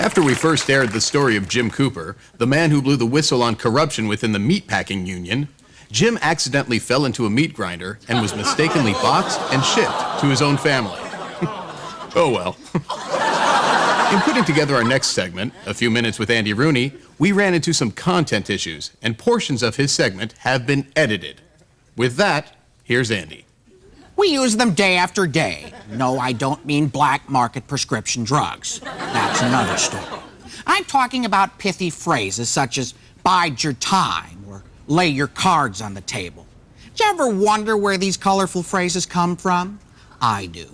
After we first aired the story of Jim Cooper, the man who blew the whistle on corruption within the meatpacking union, Jim accidentally fell into a meat grinder and was mistakenly boxed and shipped to his own family. Oh well. In putting together our next segment, A Few Minutes with Andy Rooney, we ran into some content issues, and portions of his segment have been edited. With that, here's Andy. We use them day after day. No, I don't mean black market prescription drugs. That's another story. I'm talking about pithy phrases such as bide your time or lay your cards on the table. Do you ever wonder where these colorful phrases come from? I do.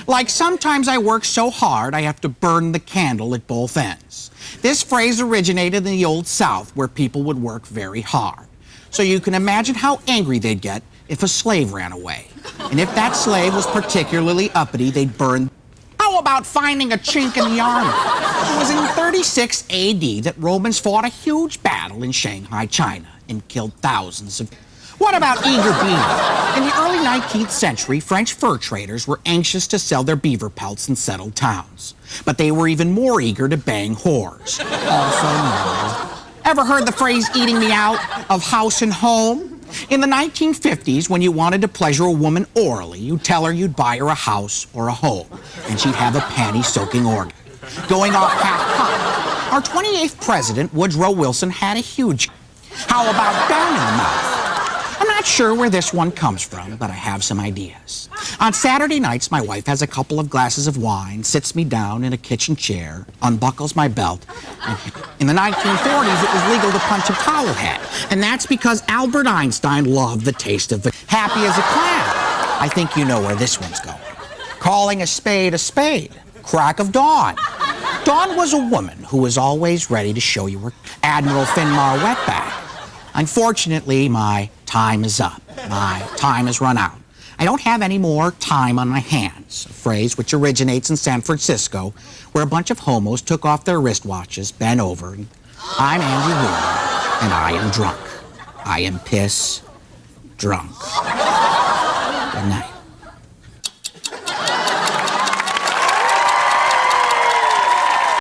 Like sometimes I work so hard I have to burn the candle at both ends. This phrase originated in the Old South where people would work very hard. So you can imagine how angry they'd get if a slave ran away. And if that slave was particularly uppity, they'd burn. How about finding a chink in the armor? It was in 36 AD that Romans fought a huge battle in Shanghai, China, and killed thousands of... What about eager beaver? In the early 19th century, French fur traders were anxious to sell their beaver pelts in settled towns. But they were even more eager to bang whores. Also known. Ever heard the phrase eating me out of house and home? In the 1950s, when you wanted to pleasure a woman orally, you'd tell her you'd buy her a house or a home, and she'd have a panty-soaking organ. Going off half-cocked, our 28th president, Woodrow Wilson, had a huge... How about down in the mouth? I'm not sure where this one comes from, but I have some ideas. On Saturday nights, my wife has a couple of glasses of wine, sits me down in a kitchen chair, unbuckles my belt. In the 1940s, it was legal to punch a towel head, and that's because Albert Einstein loved the taste of it. Happy as a clam. I think you know where this one's going. Calling a spade, crack of dawn. Dawn was a woman who was always ready to show you her Admiral Finmar wetback. Unfortunately, my time is up. My time has run out. I don't have any more time on my hands, a phrase which originates in San Francisco, where a bunch of homos took off their wristwatches, bent over, and I'm Andy Rooney, and I am drunk. I am piss drunk. Good night.